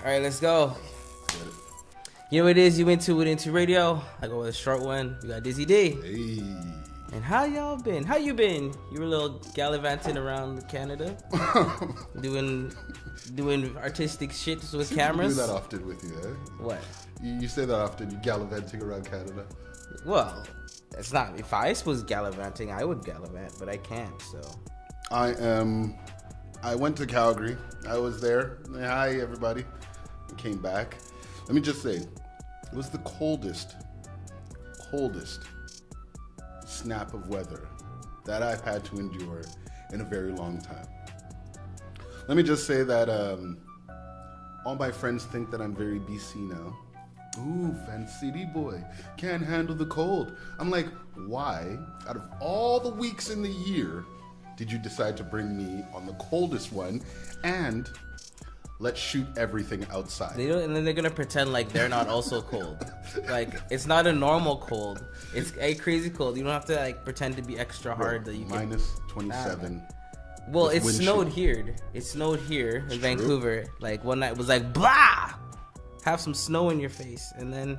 All right, let's go. You know what it is? You into radio. I go with a short one. We got Dizzy D. Hey. And how y'all been? How you been? You were a little gallivanting around Canada, doing artistic shit with cameras. You do that often with you, eh? What? You say that often. You gallivanting around Canada. Well, it's not. If I was gallivanting, I would gallivant, but I can't. So. I went to Calgary. I was there. Hi, everybody. Came back. Let me just say, it was the coldest snap of weather that I've had to endure in a very long time. Let me just say that all my friends think that I'm very BC now. Ooh, Fan City boy, can't handle the cold. I'm like, why, out of all the weeks in the year, did you decide to bring me on the coldest one? And let's shoot everything outside. And then they're gonna pretend like they're not also cold. Like, it's not a normal cold. It's a crazy cold. You don't have to like pretend to be extra hard that you can. Minus 27. Well, it snowed here. It snowed here in Vancouver. Like one night it was like blah, have some snow in your face, and then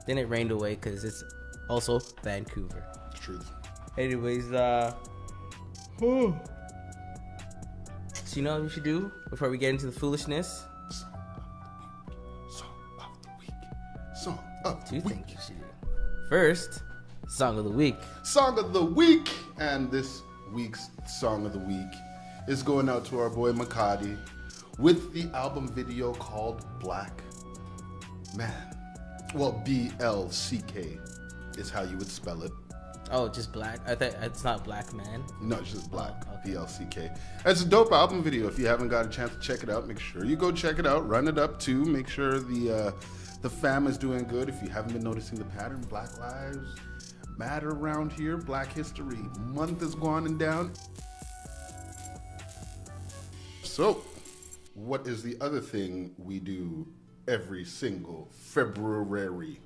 it rained away because it's also Vancouver. Truth. Anyways, So you know what we should do before we get into the foolishness? Song of the week. Two things you should do. First, song of the week. Song of the week. And this week's song of the week is going out to our boy Makati with the album video called Black Man. Well, BLCK is how you would spell it. Oh, just black? I thought it's not Black Man. No, it's just Black. Oh, okay. BLCK. It's a dope album video. If you haven't got a chance to check it out, make sure you go check it out. Run it up too. Make sure the fam is doing good. If you haven't been noticing the pattern, Black Lives Matter around here. Black History Month is going down. So, what is the other thing we do every single February?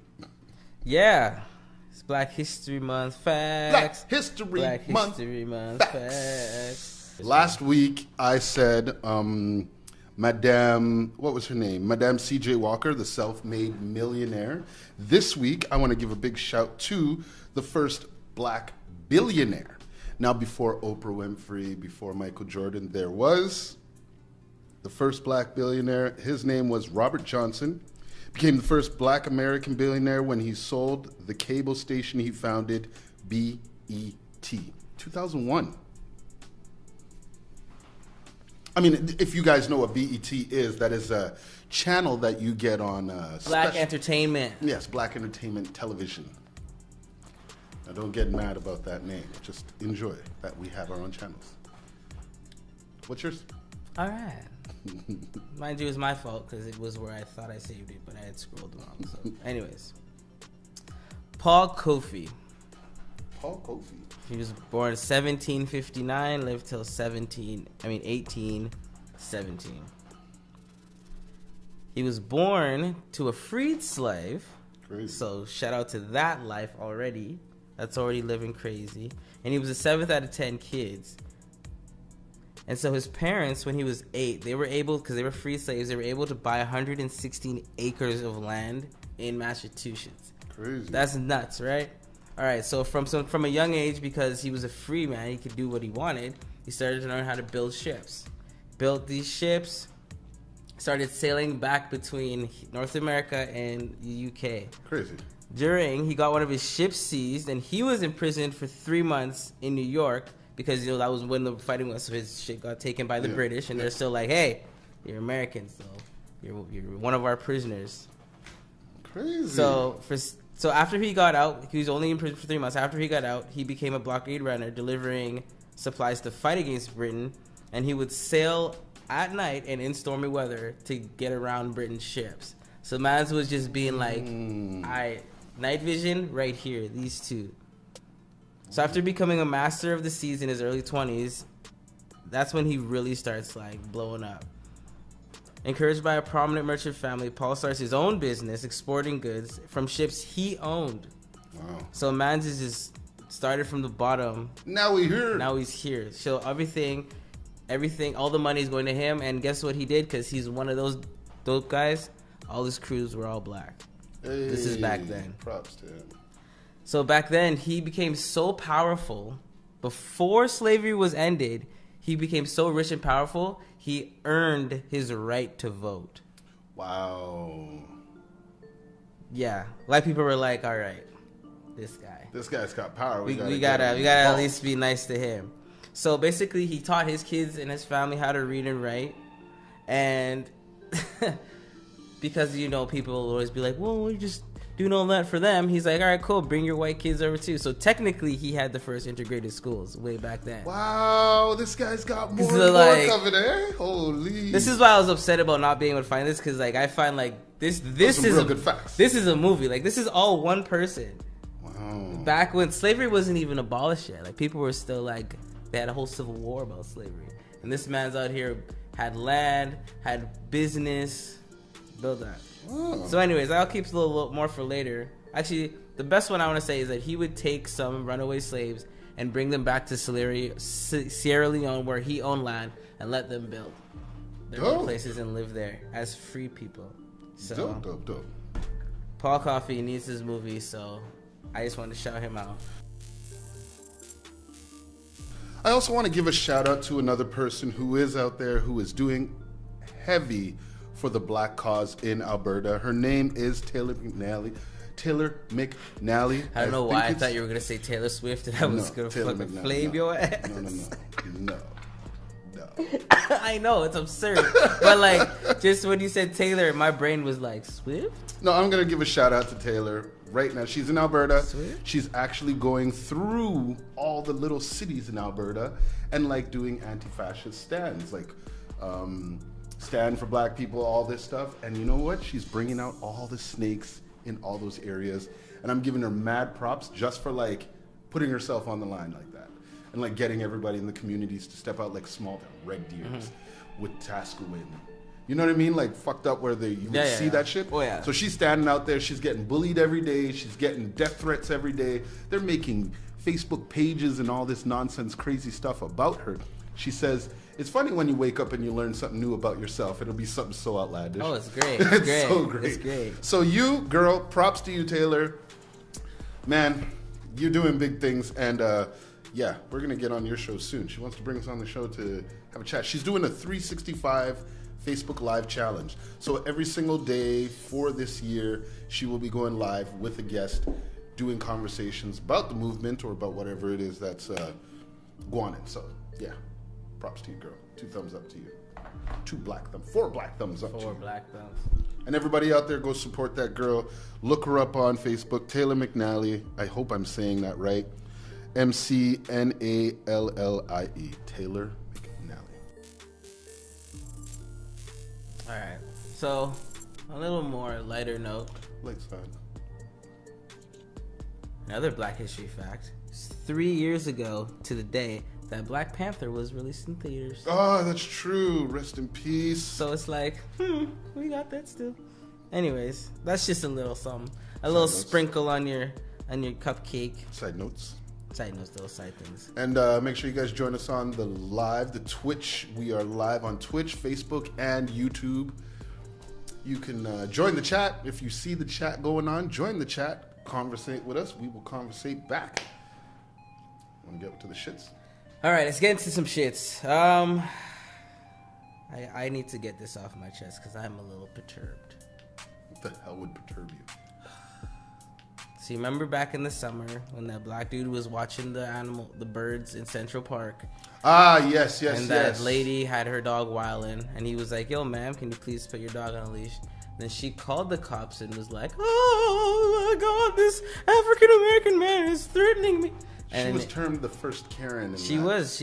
Yeah. It's Black History Month facts. Black History Month facts. Last week, I said, Madame, what was her name? Madame C.J. Walker, the self-made millionaire. This week, I want to give a big shout to the first black billionaire. Now, before Oprah Winfrey, before Michael Jordan, there was the first black billionaire. His name was Robert Johnson. Became the first black American billionaire when he sold the cable station he founded, BET. 2001. I mean, if you guys know what BET is, that is a channel that you get on... Black entertainment. Yes, black entertainment television. Now, don't get mad about that name. Just enjoy that we have our own channels. What's yours? All right. Mind you, it was my fault because it was where I thought I saved it, but I had scrolled wrong. So, anyways, Paul Kofi. Paul Kofi. He was born 1759, lived till 1817. He was born to a freed slave. Crazy. So shout out to that life already. That's already living crazy. And he was the 7th out of 10 kids. And so his parents, when he was 8, they were able, because they were free slaves, they were able to buy 116 acres of land in Massachusetts. Crazy. That's nuts, right? All right, so from a young age, because he was a free man, he could do what he wanted, he started to learn how to build ships. Built these ships, started sailing back between North America and the UK. Crazy. He got one of his ships seized, and he was imprisoned for 3 months in New York, because that was when the fighting was. So his shit got taken by the British, and they're still like, "Hey, you're Americans, so you're one of our prisoners." Crazy. So after he got out, he was only in prison for 3 months. After he got out, he became a blockade runner, delivering supplies to fight against Britain, and he would sail at night and in stormy weather to get around Britain's ships. So Mans was just being like, night vision right here, these two. So after becoming a master of the seas in his early 20s, that's when he really starts like blowing up. Encouraged by a prominent merchant family, Paul starts his own business exporting goods from ships he owned. Wow. So Mans is just started from the bottom. Now we're here. Now he's here. So everything, all the money is going to him. And guess what he did? Because he's one of those those guys, all his crews were all black. Hey, this is back then. Props to him. So back then, he became so powerful. Before slavery was ended, he became so rich and powerful, he earned his right to vote. Wow. Yeah. Black people were like, all right, this guy's got power. We gotta at least be nice to him. So basically, he taught his kids and his family how to read and write. And because, you know, people will always be like, well, we just doing all that for them. He's like, all right, cool, bring your white kids over too. So technically, he had the first integrated schools way back then. Wow, this guy's got more So, and like, more coming, eh? Holy. This is why I was upset about not being able to find this, because like I find like this is real good facts. This is a movie. Like, this is all one person. Wow. Back when slavery wasn't even abolished yet, like people were still like, they had a whole civil war about slavery, and this man's out here had land, had business, built that. Wow. So anyways, I'll keep a little more for later. Actually, the best one I want to say is that he would take some runaway slaves and bring them back to Sierra Leone, where he owned land, and let them build their own places and live there as free people. So Dope. Paul Coffey needs his movie, so I just wanted to shout him out. I also want to give a shout out to another person who is out there who is doing heavy for the black cause in Alberta. Her name is Taylor McNally. I don't know why I thought you were going to say Taylor Swift, and I was going to fucking flame your ass. No. I know, it's absurd. But like, just when you said Taylor, my brain was like, Swift? No, I'm going to give a shout out to Taylor right now. She's in Alberta. Swift? She's actually going through all the little cities in Alberta and like doing anti-fascist stands, like stand for black people, all this stuff. And you know what? She's bringing out all the snakes in all those areas. And I'm giving her mad props just for like putting herself on the line like that. And like getting everybody in the communities to step out, like small town Red Deers with Tascoin. You know what I mean? Like fucked up where you would see that shit. Oh, yeah. So she's standing out there. She's getting bullied every day. She's getting death threats every day. They're making Facebook pages and all this nonsense, crazy stuff about her. She says, it's funny when you wake up and you learn something new about yourself. It'll be something so outlandish. Oh, it's great. It's great. so great. It's great. So you, girl, props to you, Taylor. Man, you're doing big things. And yeah, we're going to get on your show soon. She wants to bring us on the show to have a chat. She's doing a 365 Facebook Live challenge. So every single day for this year, she will be going live with a guest, doing conversations about the movement or about whatever it is that's going on. So yeah, props to you, girl. 2 thumbs up to you. 4 black thumbs up to you. 4 black thumbs. And everybody out there, go support that girl. Look her up on Facebook, Taylor McNally. I hope I'm saying that right. McNally. Taylor McNally. All right. So, a little more lighter note. Lakeside. Another Black History fact. It's 3 years ago to the day that Black Panther was released in theaters. Oh, that's true. Rest in peace. So it's like, we got that still. Anyways, that's just a little something. A little sprinkle on your cupcake. Side notes. Side notes, those side things. And make sure you guys join us on the Twitch. We are live on Twitch, Facebook, and YouTube. You can join the chat. If you see the chat going on, join the chat. Conversate with us. We will conversate back. Want to get to the shits? All right, let's get into some shits. I need to get this off my chest because I'm a little perturbed. What the hell would perturb you? So you remember back in the summer when that black dude was watching the birds in Central Park? Ah, yes. And that lady had her dog wilding, and he was like, "Yo, ma'am, can you please put your dog on a leash?" Then she called the cops and was like, "Oh my God, this African American man is threatening me." She was termed the first Karen. She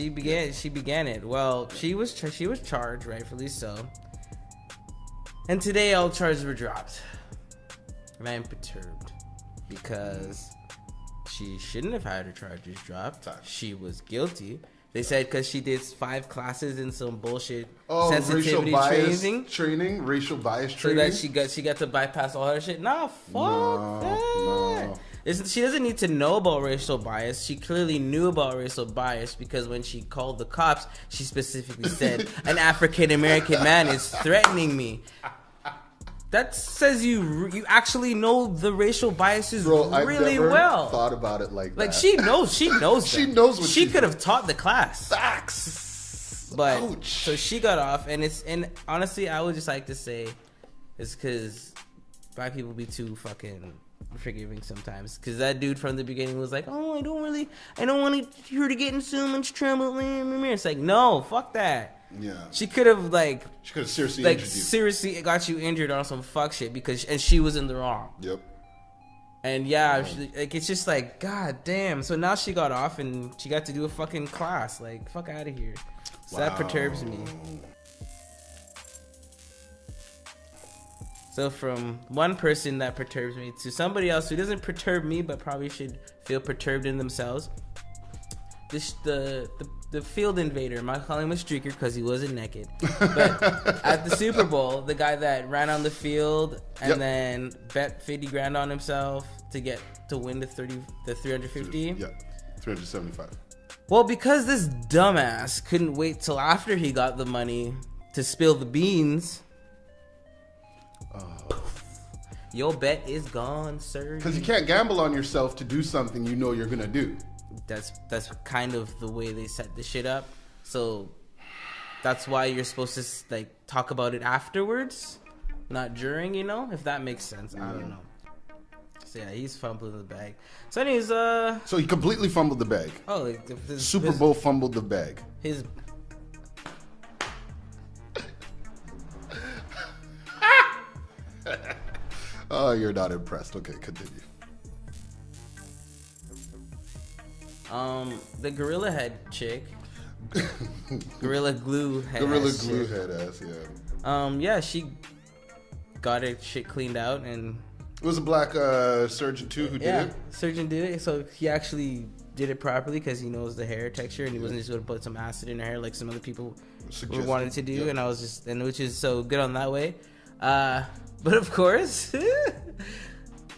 began it. Well, she was charged, rightfully so. And today all charges were dropped. And I'm perturbed because she shouldn't have had her charges dropped. She was guilty. They said because she did 5 classes in some bullshit sensitivity racial bias training, so that she got to bypass all her shit. Nah, fuck that. No. She doesn't need to know about racial bias. She clearly knew about racial bias because when she called the cops, she specifically said, "An African American man is threatening me." That says you actually know the racial biases Bro, really I've never well. thought about it like that. Like she knows. She knows what she could have taught the class. Facts. But Ouch. so she got off, and honestly, I would just like to say, it's because black people be too fucking forgiving sometimes. Because that dude from the beginning was like, "Oh, I don't want her to get in so much trouble." It's like, no, fuck that. Yeah. She could have seriously like injured you. seriously got you injured on some fuck shit and she was in the wrong. Yep. And yeah, it's just like, god damn. So now she got off and she got to do a fucking class. Like, fuck out of here. So that perturbs me. So from one person that perturbs me to somebody else who doesn't perturb me but probably should feel perturbed in themselves. The field invader, I'm not calling him a streaker because he wasn't naked. But at the Super Bowl, the guy that ran on the field and then bet 50 grand on himself to win the 350. Yeah, 375. Well, because this dumbass couldn't wait till after he got the money to spill the beans. Your bet is gone, sir. Because you can't gamble on yourself to do something you know you're gonna do. That's kind of the way they set the shit up. So that's why you're supposed to like talk about it afterwards, not during. You know, if that makes sense. I don't know. So yeah, he's fumbling the bag. So anyways, So he completely fumbled the bag. Oh, like Super Bowl fumbled the bag. His. Oh, you're not impressed. Okay, continue. The Gorilla Head chick. Gorilla Glue Head. Gorilla ass Glue chick. Head ass, yeah. Yeah, she got her shit cleaned out and. It was a black surgeon too who did it. Surgeon did it. So he actually did it properly because he knows the hair texture and he wasn't just going to put some acid in her hair like some other people wanted to do. Yep. And I was just, and which is so good on that way. But of course,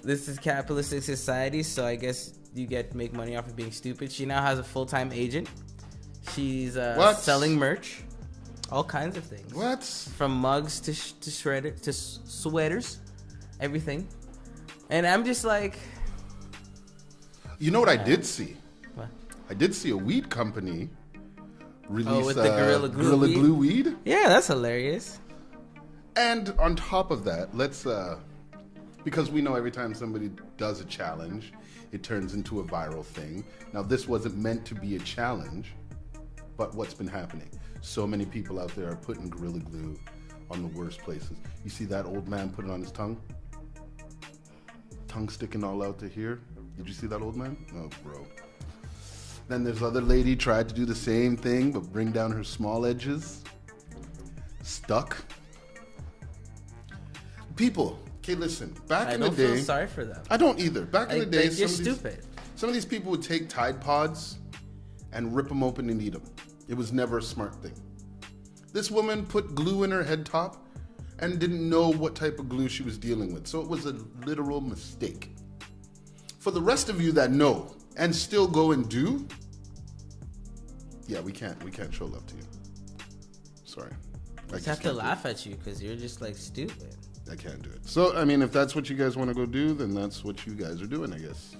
this is capitalistic society, so I guess you get to make money off of being stupid. She now has a full-time agent. She's selling merch, all kinds of things. What? From mugs to shredder to sweaters, everything. And I'm just like, you know what I did see? What? I did see a weed company release with the Gorilla Glue weed. Yeah, that's hilarious. And on top of that, let's because we know every time somebody does a challenge, it turns into a viral thing. Now, this wasn't meant to be a challenge, but what's been happening? So many people out there are putting Gorilla Glue on the worst places. You see that old man put it on his tongue? Tongue sticking all out to here. Did you see that old man? Oh, bro. Then there's other lady tried to do the same thing, but bring down her small edges. Stuck. People, okay, listen. Back in the day, I don't feel sorry for them. I don't either. Back in the day, you're stupid. Some of these people would take Tide Pods and rip them open and eat them. It was never a smart thing. This woman put glue in her head top and didn't know what type of glue she was dealing with. So it was a literal mistake. For the rest of you that know and still go and do, yeah, we can't show love to you. Sorry. I just have to laugh at you because you're just like stupid. I can't do it. So, I mean, if that's what you guys want to go do, then that's what you guys are doing, I guess.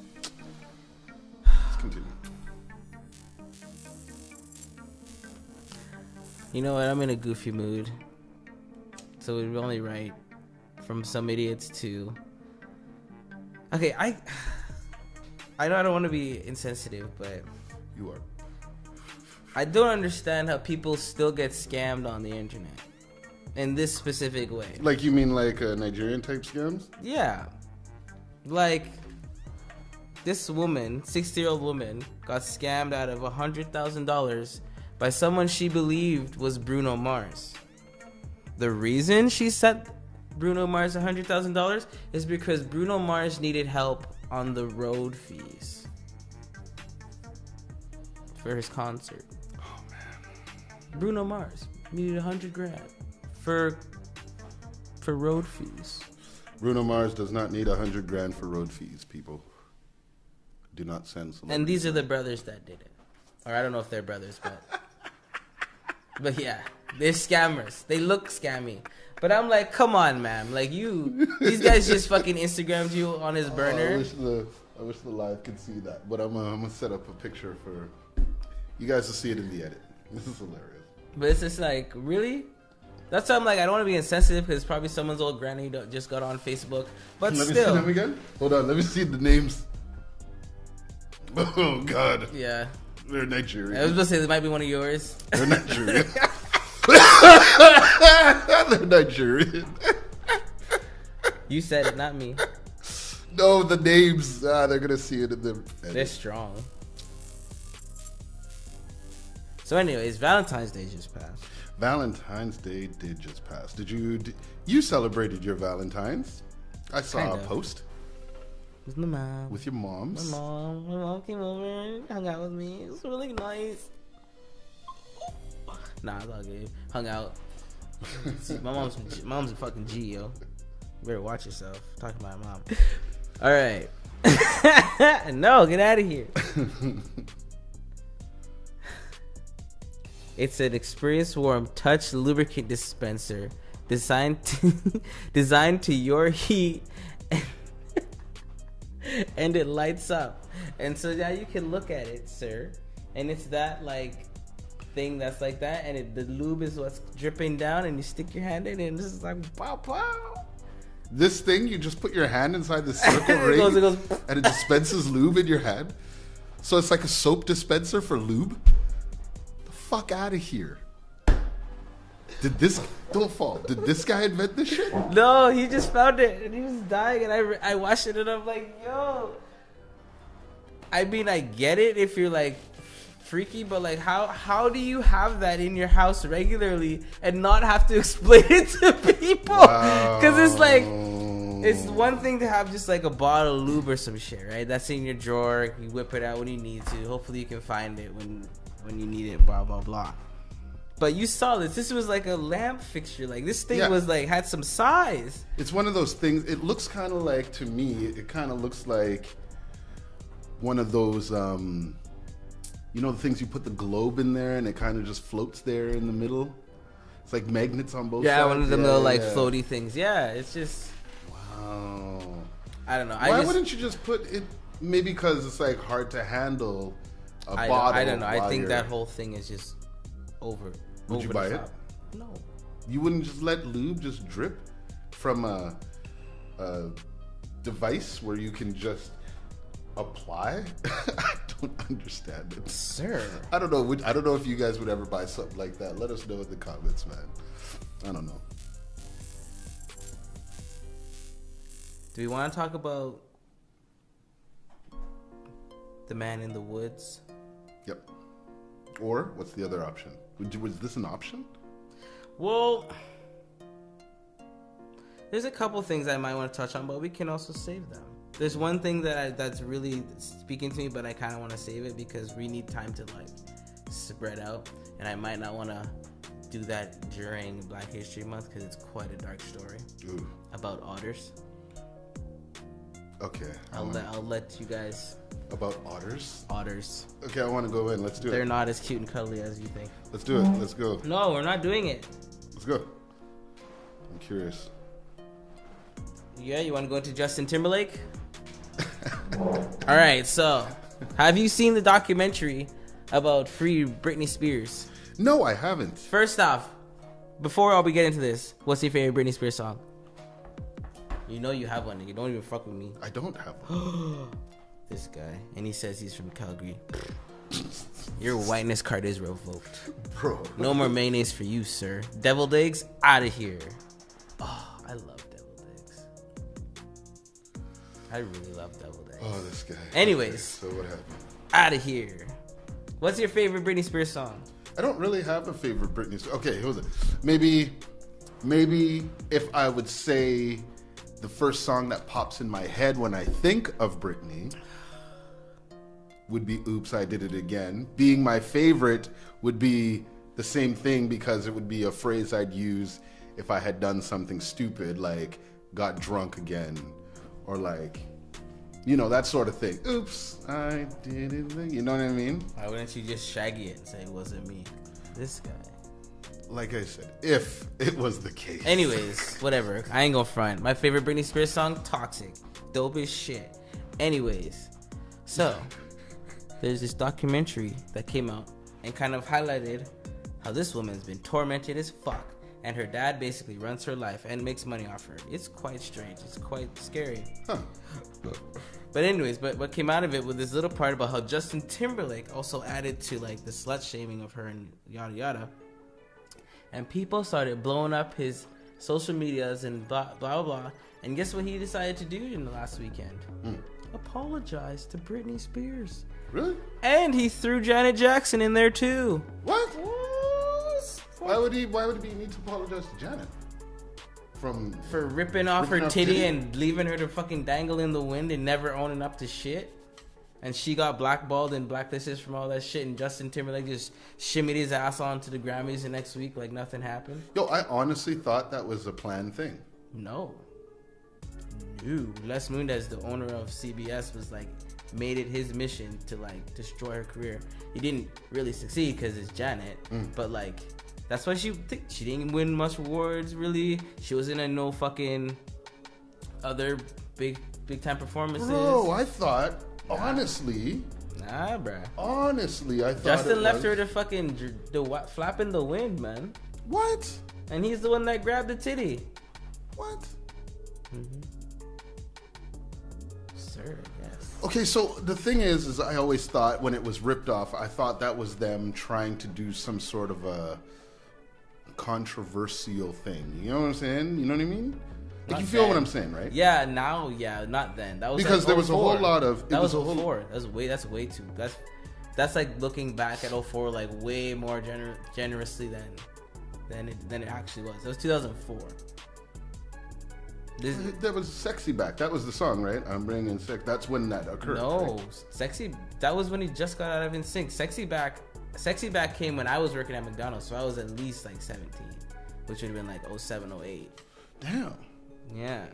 Let's continue. You know what? I'm in a goofy mood. So it would be only right from some idiots to... Okay, I know I don't want to be insensitive, but... You are. I don't understand how people still get scammed on the internet. In this specific way. Like, you mean like Nigerian type scams? Yeah. Like, this woman, 60-year-old woman, got scammed out of $100,000 by someone she believed was Bruno Mars. The reason she sent Bruno Mars $100,000 is because Bruno Mars needed help on the road fees for his concert. Oh, man. Bruno Mars needed $100,000 for road fees. Bruno Mars does not need $100,000 for road fees, people. Do not send celebrities. And these are the brothers that did it. Or I don't know if they're brothers, but... But yeah, they're scammers. They look scammy. But I'm like, come on, man. Like, these guys just fucking Instagrammed you on his burner. I wish the live could see that. But I'm gonna set up a picture for you guys to see it in the edit. This is hilarious. But it's just like, really? That's why I'm like, I don't want to be insensitive because it's probably someone's old granny that just got on Facebook. But let still. me see them again. Hold on, let me see the names. Oh, God. Yeah. They're Nigerian. I was going to say, they might be one of yours. They're Nigerian. They're Nigerian. You said it, not me. No, the names. They're going to see it in the edit. They're strong. So anyways, Valentine's Day just passed. Valentine's Day did just pass. Did you celebrated your Valentine's? I saw Kinda. a post With my mom. with your moms. My mom came over and hung out with me. It was really nice. Nah, it's all good. Hung out. See, my mom's a fucking G, yo. You better watch yourself. Talking about my mom. All right. No, get out of here. It's an Experience Warm Touch Lubricant Dispenser designed to your heat, and it lights up. And so now you can look at it, sir. And it's that like thing that's like that, and the lube is what's dripping down, and you stick your hand in it, and this is like pow pow. This thing, you just put your hand inside the circle ring, it goes, and it dispenses lube in your hand. So it's like a soap dispenser for lube. Fuck out of here. Don't fall. Did this guy invent this shit? No, he just found it and he was dying, and I watched it and I'm like, yo. I mean, I get it if you're like freaky, but like how do you have that in your house regularly and not have to explain it to people? Because it's like, it's one thing to have just like a bottle of lube or some shit, right? That's in your drawer. You whip it out when you need to. Hopefully you can find it when you need it, blah blah blah. But you saw this was like a lamp fixture. Like this thing was like had some size. It's one of those things. It looks kind of like, to me, it kind of looks like one of those you know, the things you put the globe in there and it kind of just floats there in the middle. It's like magnets on both sides. Yeah, one of them little like floaty things. Yeah, it's just, wow. I don't know. Why wouldn't you just put it? Maybe because it's like hard to handle a bottle. I don't know. I think that whole thing is just over. Would you buy it? No. You wouldn't just let lube just drip from a device where you can just apply? I don't understand it, sir. I don't know. I don't know if you guys would ever buy something like that. Let us know in the comments, man. I don't know. Do we want to talk about the man in the woods? Yep. Or what's the other option? Was this an option? Well, there's a couple things I might want to touch on, but we can also save them. There's one thing that's really speaking to me, but I kind of want to save it because we need time to like spread out, and I might not want to do that during Black History Month because it's quite a dark story. Ooh. About otters. Okay. I'll let you guys. About otters? Otters. Okay, I want to go in. Let's do it. They're not as cute and cuddly as you think. Let's do it. Let's go. No, we're not doing it. Let's go. I'm curious. Yeah, you want to go into Justin Timberlake? All right, so have you seen the documentary about Free Britney Spears? No, I haven't. First off, before we get into this, what's your favorite Britney Spears song? You know you have one. You don't even fuck with me. I don't have one. This guy, and he says he's from Calgary. Your whiteness card is revoked. Bro. No more mayonnaise for you, sir. Deviled eggs, out of here. Oh, I love deviled eggs. I really love deviled eggs. Oh, this guy. Anyways. Okay, so what happened? Out of here. What's your favorite Britney Spears song? I don't really have a favorite Britney Spears. Okay, who was it? Maybe if I would say the first song that pops in my head when I think of Brittany would be Oops, I Did It Again. Being my favorite would be the same thing because it would be a phrase I'd use if I had done something stupid, like got drunk again, or like, you know, that sort of thing. Oops, I did it again. You know what I mean? Why wouldn't you just shaggy it and say it wasn't me? This guy. like I said, if it was the case. Anyways, whatever. I ain't gonna front. My favorite Britney Spears song, Toxic. Dope as shit. Anyways, so there's this documentary that came out and kind of highlighted how this woman's been tormented as fuck. And her dad basically runs her life and makes money off her. It's quite strange. It's quite scary. Huh. But anyways, what came out of it was this little part about how Justin Timberlake also added to like the slut shaming of her and yada yada. And people started blowing up his social medias and blah blah blah. And guess what he decided to do in the last weekend? Apologize to Britney Spears. Really? And he threw Janet Jackson in there too. What? Why would he need to apologize to Janet? For ripping off her titty and leaving her to fucking dangle in the wind and never owning up to shit. And she got blackballed and blacklisted from all that shit. And Justin Timberlake just shimmied his ass onto the Grammys the next week like nothing happened. Yo, I honestly thought that was a planned thing. No. Les Moonves, the owner of CBS, was like made it his mission to like destroy her career. He didn't really succeed because it's Janet, but like that's why she didn't win much awards really. She wasn't in no fucking other big time performances. Bro, I thought honestly. Nah, bruh. Honestly, I thought Justin left her to fucking flap in the wind, man. What? And he's the one that grabbed the titty. What? Sir, yes. Okay, so the thing is I always thought when it was ripped off, I thought that was them trying to do some sort of a controversial thing. You know what I'm saying? You know what I mean? Like, you feel what I'm saying, right? Yeah, now, yeah, not then. That was because like there was a whole lot of. That was 04. That's way too. That's like looking back at 04 like way more generously than it actually was. It was 2004. That was Sexy Back. That was the song, right? I'm bringing sex. That's when that occurred. No, right? Sexy. That was when he just got out of NSYNC. Sexy Back came when I was working at McDonald's, so I was at least like 17, which would have been like 07, 08. Damn. Yeah.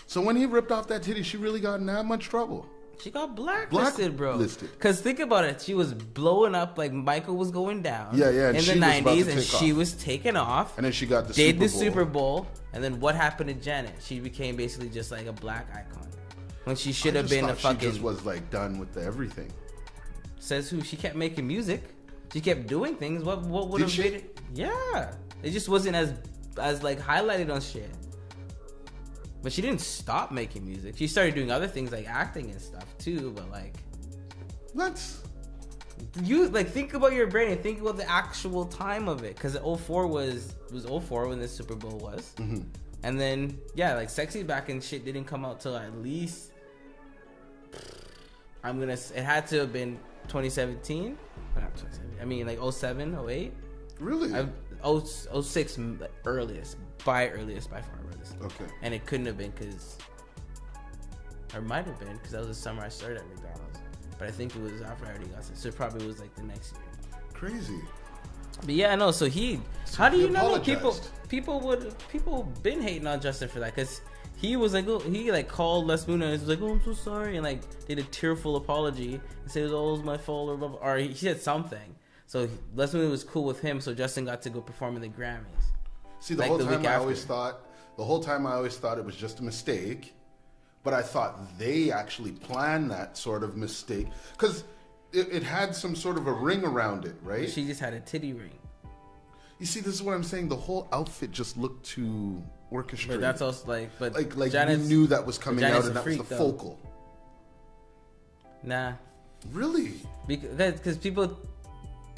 So when he ripped off that titty, she really got in that much trouble. She got blacklisted, bro. Blacklisted. Because think about it. She was blowing up like Michael was going down. Yeah. In the 90s, and she was taken off. And then she got the Super Bowl. And then what happened to Janet? She became basically just like a black icon. When she should have been a fucking... She just was like done with everything. Says who? She kept making music. She kept doing things. What would have made it? Yeah. It just wasn't as like highlighted on shit. But she didn't stop making music. She started doing other things like acting and stuff too. But like, what? You like think about your brain and think about the actual time of it, because 04 was 04 when the Super Bowl was, and then yeah, like Sexy Back and shit didn't come out till at least it had to have been 2017. Not 2017. I mean like 07, 08. Really? 06 earliest by far earliest. Okay. And it couldn't have been or might have been because that was the summer I started at McDonald's. But I think it was after I already got it. So it probably was like the next year. Crazy. But yeah, no. So how do you know people been hating on Justin for that? Because he was like, he like called Les Moonves and was like, oh, I'm so sorry, and like did a tearful apology and said, oh, it was my fault or blah, blah, or he said something. So Les Moonves was cool with him. So Justin got to go perform in the Grammys. See, the whole time I always thought it was just a mistake. But I thought they actually planned that sort of mistake because it had some sort of a ring around it, right? She just had a titty ring. You see, this is what I'm saying. The whole outfit just looked too orchestrated. But that's also like Janet's, you knew that was coming out, and that was the focal. Nah. Really? Because people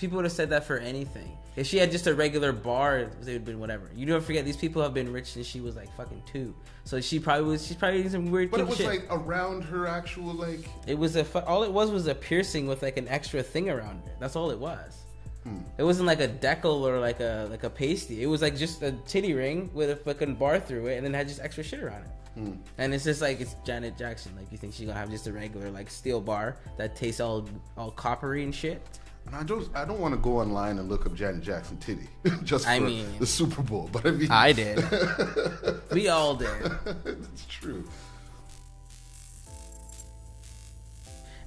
would have said that for anything. If she had just a regular bar, it would have been whatever. You don't forget, these people have been rich since she was like fucking 2. So she's probably doing some weird shit. But it was like around her actual like... It was all it was a piercing with like an extra thing around it. That's all it was. It wasn't like a decal or like a pasty. It was like just a titty ring with a fucking bar through it and then had just extra shit around it. And it's just like, it's Janet Jackson. Like, you think she's gonna have just a regular like steel bar that tastes all coppery and shit? And I don't want to go online and look up Janet Jackson titty just for the Super Bowl, but I did. We all did. It's true.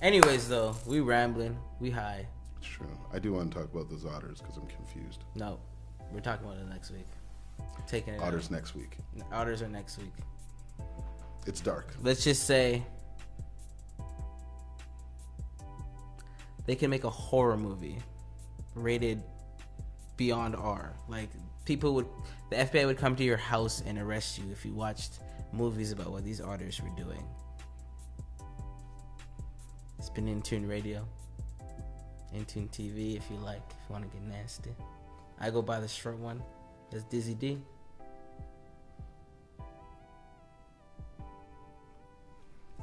Anyways, though, we rambling, we high. It's true. I do want to talk about those otters because I'm confused. No, We're talking about it next week. Taking it Otters out. next week. Otters are next week. It's dark. Let's just say they can make a horror movie rated beyond R. Like the FBI would come to your house and arrest you if you watched movies about what these otters were doing. It's been inTUNE Radio, inTUNE TV if you like, if you want to get nasty. I go by the short one. That's Dizzy D.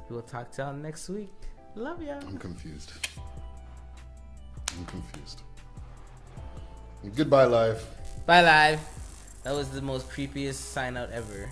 We'll talk to y'all next week. Love y'all. I'm confused. Goodbye, live. Bye, live. That was the most creepiest sign out ever.